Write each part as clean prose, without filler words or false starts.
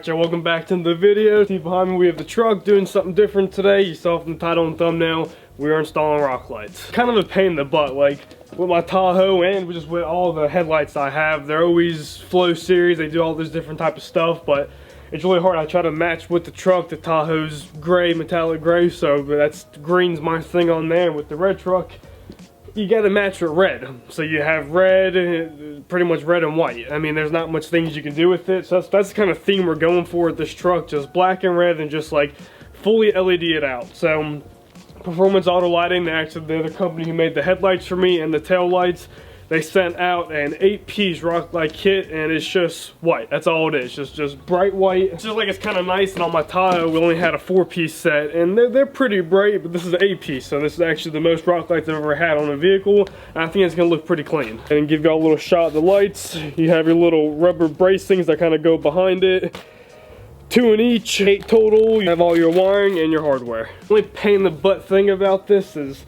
Alright y'all, welcome back to the video. See behind me we have the truck doing something different today. You saw from the title and thumbnail, we are installing rock lights. Kind of a pain in the butt, like with my Tahoe and just with all the headlights I have. They're always Flow series, they do all this different type of stuff, but it's really hard. I try to match with the truck. The Tahoe's gray, metallic gray, so that's green's my thing on there. With the red truck, you gotta match with red. So you have red, pretty much red and white. I mean, there's not much things you can do with it. So that's the kind of theme we're going for with this truck. Just black and red and just like fully LED it out. So Performance Auto Lighting, they're the company who made the headlights for me and the tail lights. They sent out an 8-piece rock light kit and it's just white. That's all it is, just bright white. It's just like it's kind of nice. And on my Tahoe we only had a 4-piece set and they're pretty bright, but this is an 8-piece, so this is actually the most rock lights I've ever had on a vehicle. And I think it's gonna look pretty clean. And give y'all a little shot of the lights. You have your little rubber bracings that kind of go behind it. 2 in each, 8 total. You have all your wiring and your hardware. The only pain in the butt thing about this is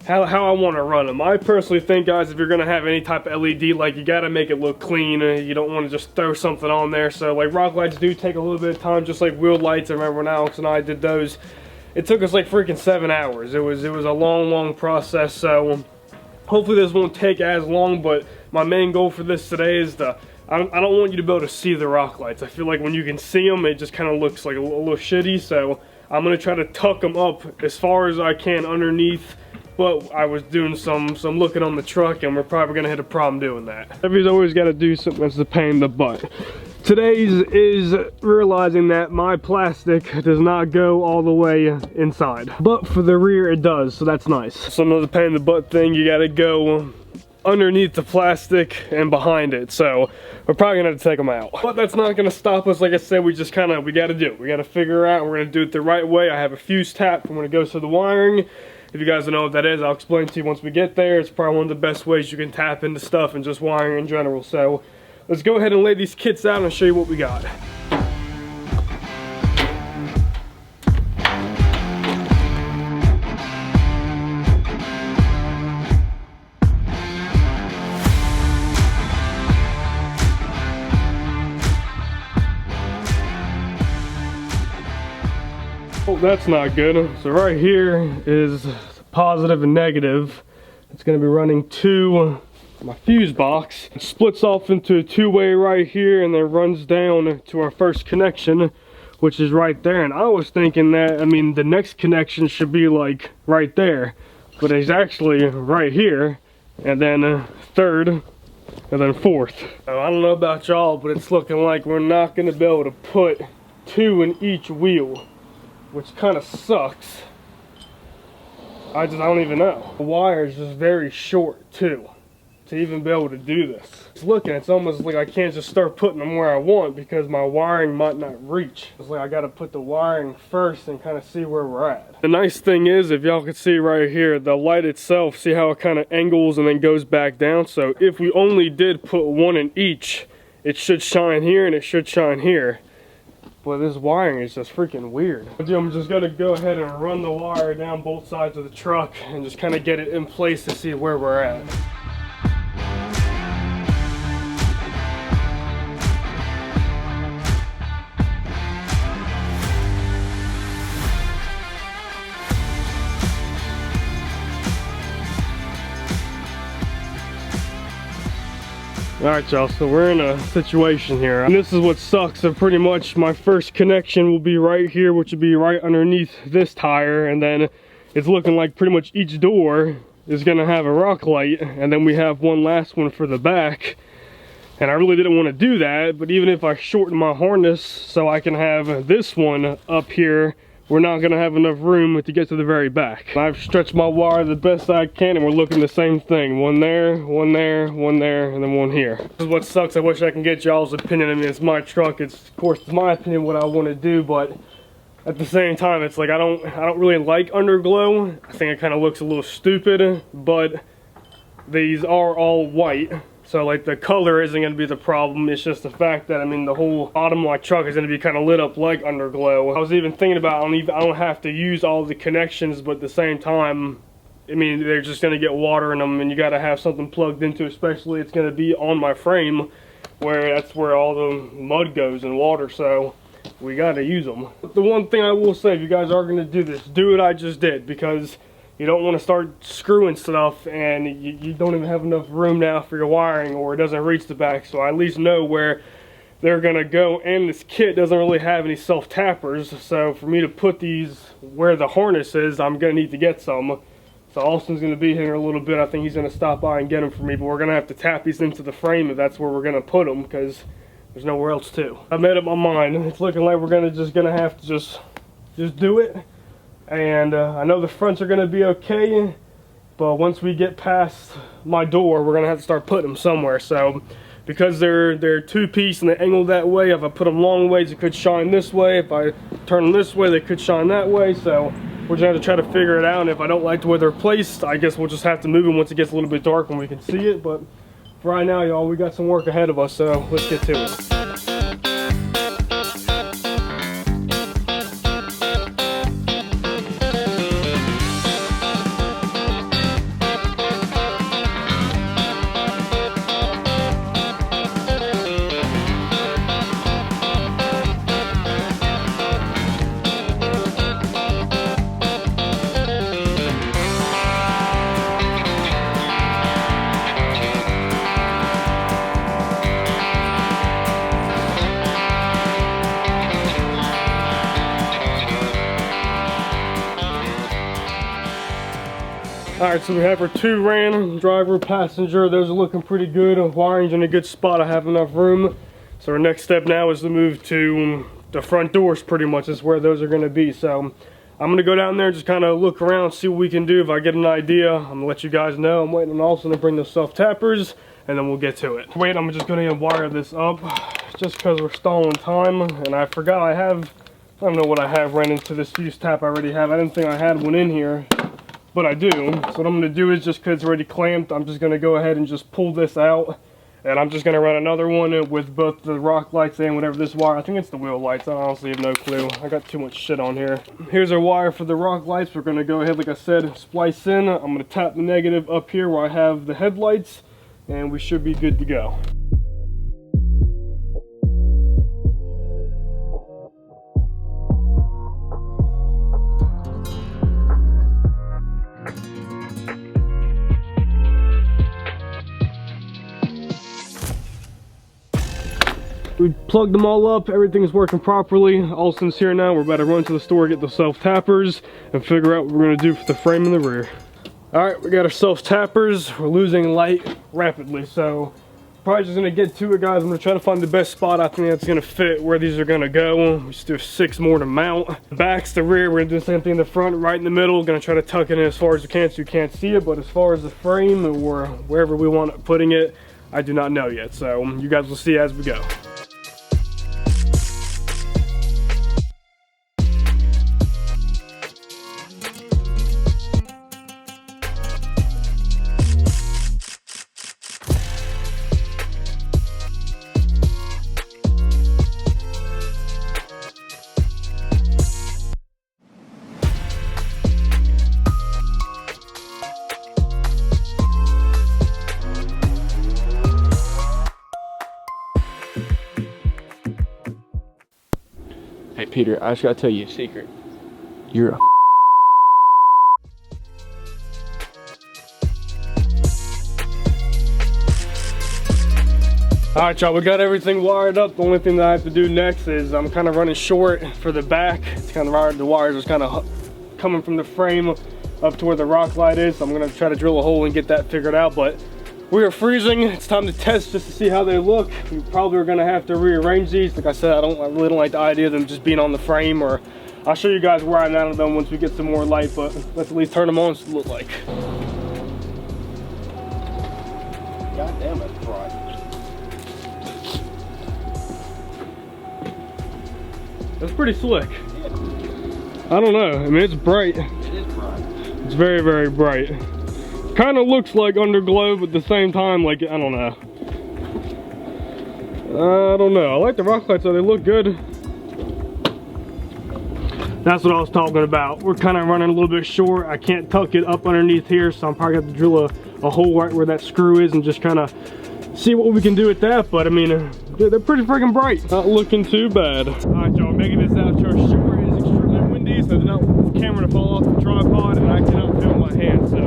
how I want to run them. I personally think, guys, if you're going to have any type of LED, like, you got to make it look clean. You don't want to just throw something on there. So, like, rock lights do take a little bit of time, just like wheel lights. I remember when Alex and I did those. It took us, like, freaking 7 hours. It was a long process. So, hopefully this won't take as long. But my main goal for this today is I don't want you to be able to see the rock lights. I feel like when you can see them, it just kind of looks like a little shitty. So, I'm going to try to tuck them up as far as I can underneath. But I was doing some looking on the truck, and we're probably gonna hit a problem doing that. Everybody's always got to do something that's a pain in the butt. Today's is realizing that my plastic does not go all the way inside, but for the rear it does, so that's nice. So another pain in the butt thing, you got to go underneath the plastic and behind it, so we're probably gonna have to take them out. But that's not gonna stop us. Like I said, we gotta do it. We gotta figure out, we're gonna do it the right way. I have a fuse tap from when it goes to the wiring. If you guys don't know what that is, I'll explain to you once we get there. It's probably one of the best ways you can tap into stuff and just wiring in general. So let's go ahead and lay these kits out and show you what we got. Oh, that's not good. So right here is positive and negative. It's going to be running to my fuse box. It splits off into a 2-way right here and then runs down to our first connection, which is right there. And I was thinking that, I mean, the next connection should be like right there, but it's actually right here, and then third, and then fourth. So I don't know about y'all, but it's looking like we're not going to be able to put 2 in each wheel, which kind of sucks. I don't even know. The wire is just very short too, to even be able to do this. It's almost like I can't just start putting them where I want because my wiring might not reach. It's like I gotta put the wiring first and kind of see where we're at. The nice thing is, if y'all can see right here, the light itself, see how it kind of angles and then goes back down? So if we only did put 1 in each, it should shine here and it should shine here. Well, this wiring is just freaking weird. I'm just gonna go ahead and run the wire down both sides of the truck and just kind of get it in place to see where we're at. Alright y'all, so we're in a situation here. And this is what sucks. So pretty much my first connection will be right here, which will be right underneath this tire. And then it's looking like pretty much each door is going to have a rock light. And then we have one last one for the back. And I really didn't want to do that. But even if I shorten my harness so I can have this one up here, we're not going to have enough room to get to the very back. I've stretched my wire the best I can and we're looking the same thing. One there, one there, one there, and then one here. This is what sucks. I wish I can get y'all's opinion. I mean, it's my truck. Of course, it's my opinion what I want to do, but at the same time, it's like I don't really like underglow. I think it kind of looks a little stupid, but these are all white. So like the color isn't going to be the problem, it's just the fact that, I mean, the whole bottom of my truck is going to be kind of lit up like underglow. I was even thinking about, I don't have to use all the connections, but at the same time, I mean, they're just going to get water in them, and you got to have something plugged into, especially it's going to be on my frame, where that's where all the mud goes and water. So we gotta use them. The one thing I will say, if you guys are gonna do this, do what I just did, because you don't want to start screwing stuff and you don't even have enough room now for your wiring, or it doesn't reach the back. So I at least know where they're gonna go, and this kit doesn't really have any self-tappers. So for me to put these where the harness is, I'm gonna need to get some. So Austin's gonna be here in a little bit. I think he's gonna stop by and get them for me, but we're gonna have to tap these into the frame if that's where we're gonna put them, because there's nowhere else to. I made up my mind. It's looking like we're gonna have to just do it. And I know the fronts are gonna be okay, but once we get past my door, we're gonna have to start putting them somewhere. So because they're two-piece and they angle that way, if I put them long ways, it could shine this way. If I turn them this way, they could shine that way. So we're just gonna have to try to figure it out. And if I don't like the way they're placed, I guess we'll just have to move them once it gets a little bit dark and we can see it. But for right now, y'all, we got some work ahead of us, so let's get to it. Alright, so we have our two ran, driver, passenger. Those are looking pretty good. Wiring's in a good spot. I have enough room. So our next step now is to move to the front doors, pretty much is where those are going to be. So I'm going to go down there and just kind of look around, see what we can do. If I get an idea, I'm going to let you guys know. I'm waiting on Austin to bring those self-tappers, and then we'll get to it. Wait, I'm just going to wire this up just because we're stalling time. And I forgot I don't know what I have ran into this fuse tap I already have. I didn't think I had one in here, but I do. So what I'm going to do is, just because it's already clamped, I'm just going to go ahead and just pull this out. And I'm just going to run another one with both the rock lights and whatever this wire. I think it's the wheel lights. I honestly have no clue. I got too much shit on here. Here's our wire for the rock lights. We're going to go ahead, like I said, splice in. I'm going to tap the negative up here where I have the headlights, and we should be good to go. We plugged them all up, everything's working properly. Austin's here now. We're about to run to the store, get the self-tappers, and figure out what we're gonna do for the frame in the rear. Alright, we got our self-tappers. We're losing light rapidly, so probably just gonna get to it, guys. I'm gonna try to find the best spot I think that's gonna fit where these are gonna go. We just do 6 more to mount. The back's the rear, we're gonna do the same thing in the front, right in the middle. Gonna try to tuck it in as far as we can so you can't see it, but as far as the frame or wherever we want putting it, I do not know yet. So you guys will see as we go. Hey Peter, I just gotta tell you a secret. You're a Alright, y'all, we got everything wired up. The only thing that I have to do next is I'm kind of running short for the back. It's kind of the wires are kind of coming from the frame up to where the rock light is. So I'm gonna try to drill a hole and get that figured out, but we are freezing. It's time to test just to see how they look. We probably are gonna have to rearrange these. Like I said, I really don't like the idea of them just being on the frame, or I'll show you guys where I'm at on them once we get some more light, but let's at least turn them on so it look like. God damn it, bright. That's pretty slick. I don't know. I mean, it's bright. It is bright. It's very, very bright. Kind of looks like underglow, but at the same time, like, I don't know. I don't know. I like the rock lights though, they look good. That's what I was talking about. We're kind of running a little bit short. I can't tuck it up underneath here, so I'm probably gonna have to drill a hole right where that screw is and just kind of see what we can do with that. But I mean, they're pretty freaking bright. Not looking too bad. All right, y'all. making this outro short. It's extremely windy, so I did not want this camera to fall off the tripod, and I cannot feel my hand. So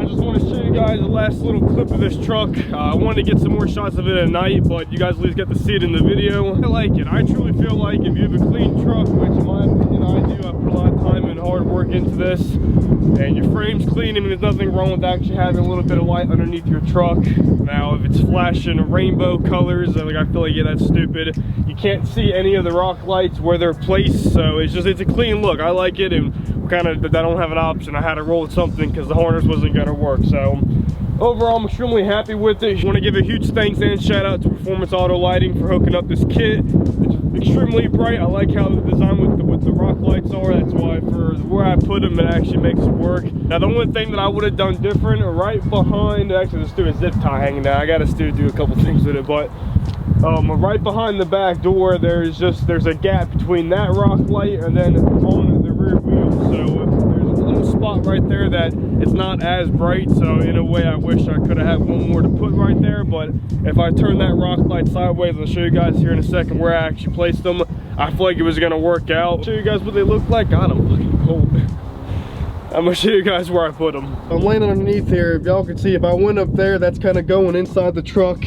I just want to show you guys the last little clip of this truck. I wanted to get some more shots of it at night, but you guys at least get to see it in the video. I like it. I truly feel like if you have a clean truck, which in my opinion I do, I put a lot of time and hard work into this, and your frame's clean, I mean, there's nothing wrong with actually having a little bit of light underneath your truck. Now, if it's flashing rainbow colors, like, I feel like, yeah, that's stupid. You can't see any of the rock lights where they're placed, so it's a clean look. I like it, and kind of, I don't have an option. I had to roll with something because the harness wasn't going to work. So overall, I'm extremely happy with it. I want to give a huge thanks and shout out to Performance Auto Lighting for hooking up this kit. It's extremely bright. I like how the design with the rock lights are. That's why for where I put them, it actually makes it work. Now, the only thing that I would have done different, right behind, actually, let's do a zip tie hanging down. I got to still do a couple things with it, but right behind the back door, there's a gap between that rock light and then on the rear wheel. So there's a little spot right there that it's not as bright. So in a way, I wish I could have had one more to put right there. But if I turn that rock light sideways, I'll show you guys here in a second where I actually placed them. I feel like it was gonna work out. I'll show you guys what they look like. God, I'm fucking cold. I'm gonna show you guys where I put them. I'm laying underneath here. If y'all can see, if I went up there, that's kind of going inside the truck.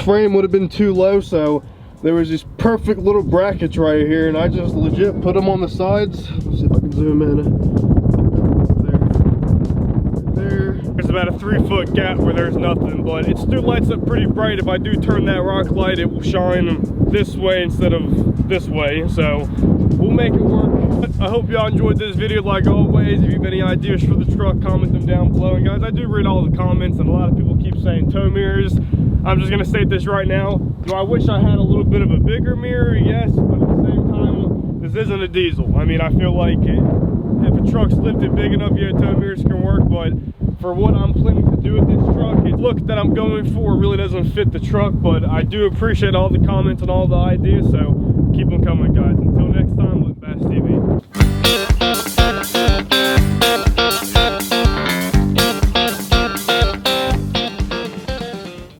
Frame would have been too low, so there was these perfect little brackets right here, and I just legit put them on the sides. Let's see if I can zoom in. There. There's about a 3-foot gap where there's nothing, but it still lights up pretty bright. If I do turn that rock light, it will shine this way instead of this way, so we'll make it work. I hope y'all enjoyed this video. Like always, if you have any ideas for the truck, comment them down below. And guys, I do read all the comments, and a lot of people keep saying tow mirrors. I'm just gonna state this right now. Do I wish I had a little bit of a bigger mirror? Yes, but at the same time, this isn't a diesel. I mean, I feel like if a truck's lifted big enough, yeah, tow mirrors can work, but for what I'm planning to do with this truck, the look that I'm going for really doesn't fit the truck. But I do appreciate all the comments and all the ideas, so keep them coming, guys. Until next time, Look Bass TV.